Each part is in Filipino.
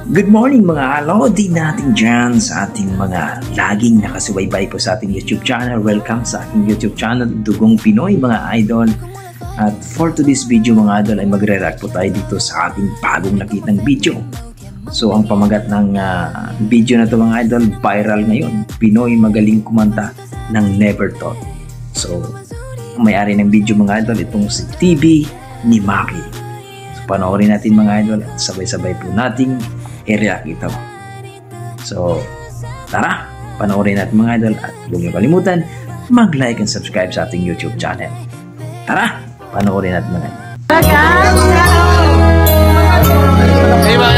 Good morning mga lodi natin dyan sa ating mga laging nakasubaybay po sa ating YouTube channel. Welcome sa ating YouTube channel, Dugong Pinoy mga idol. At for today's video mga idol ay magre-react po tayo dito sa ating bagong nakitang video. So ang pamagat ng video na to mga idol, viral ngayon. Pinoy magaling kumanta ng Never Thought. So ang may-ari ng video mga idol, itong si TV ni Maki. So panoorin natin mga idol at sabay-sabay po nating i-react ito. So, tara, panoorin natin mga idol at huwag niyo kalimutan mag-like and subscribe sa ating YouTube channel. Tara, panoorin natin mga idol. Di ba?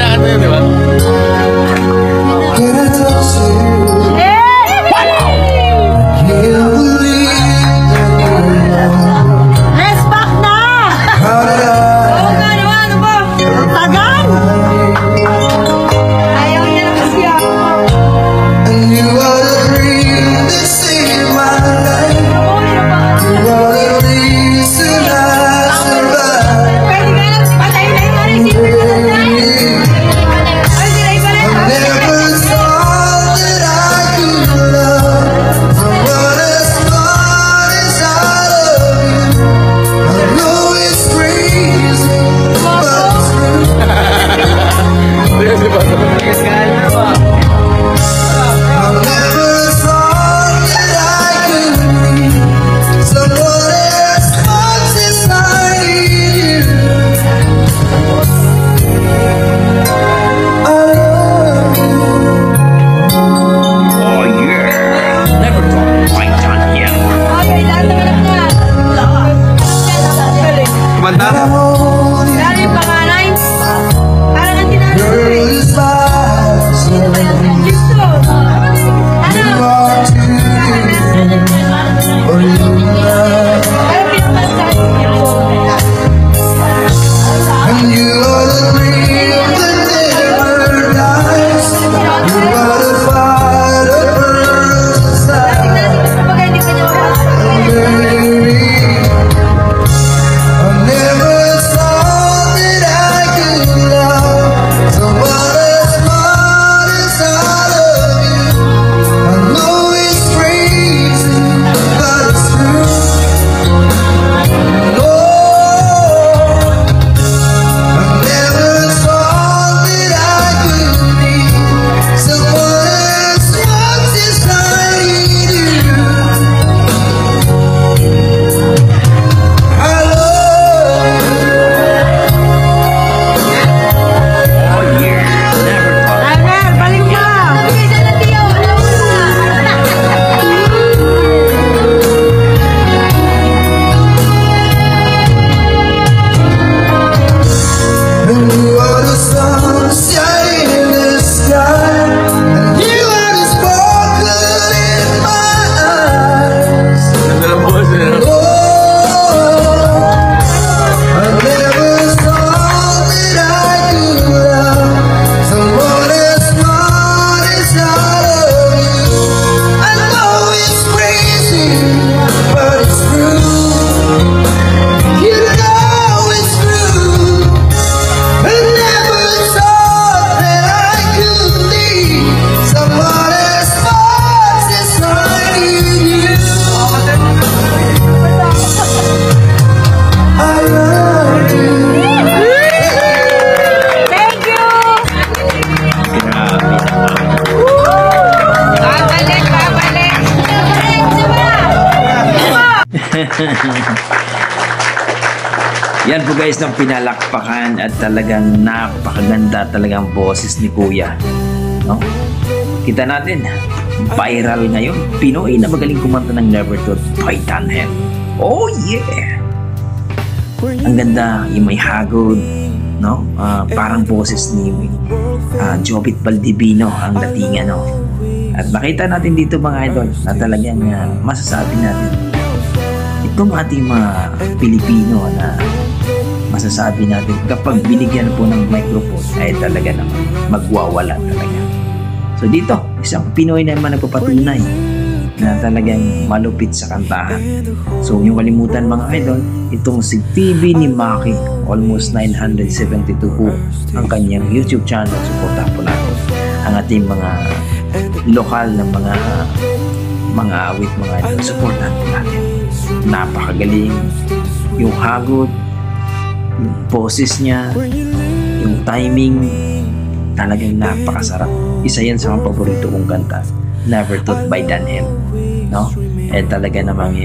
Yan po guys ng pinalakpakan at talagang napakaganda talagang boses ni Kuya, no? Kita natin viral ngayon, Pinoy na magaling kumanta ng Never Thought by Daniel. Oh yeah, ang ganda, yung may hagod, no? Parang boses ni Jobit Baldivino ang datingan, no? At nakita natin dito mga idol na talagang masasabi natin itong ating mga Pilipino na masasabi natin kapag binigyan po ng microphone ay talaga naman magwawala talaga. So dito, isang Pinoy naman nagpapatunay na talagang malupit sa kantahan. So huwag niyo kalimutan mga idol, itong si TV ni Maki, almost 972 po ang kanyang YouTube channel. Suportahan po ang ating mga lokal na mga awit, mga idol. Supportan natin. Napakagaling yung hagod, yung boses niya, yung timing, talagang napakasarap. Isa yan sa mga paborito kong kanta, Never Taught by Dan M, no? Talaga namang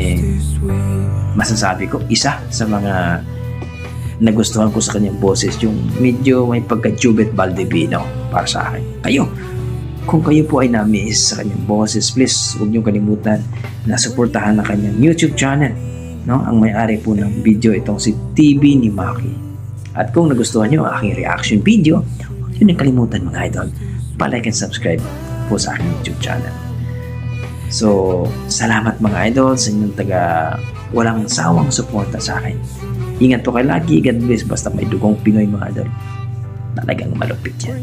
masasabi ko, isa sa mga nagustuhan ko sa kanyang boses, yung medyo may pagka-Jubet Baldivino para sa akin. Kung kayo po ay na-miss sa kanyang boses, please huwag niyong kalimutan na suportahan ang kanyang YouTube channel, no? Ang may-ari po ng video itong si TV ni Maki. At kung nagustuhan niyo ang aking reaction video, huwag niyo kalimutan mga idol, pa-like and subscribe po sa aking YouTube channel. So, salamat mga idol sa inyong walang sawang suporta sa akin. Ingat po kayo lagi. God bless. Basta may dugong Pinoy mga idol. Talagang malupit yan.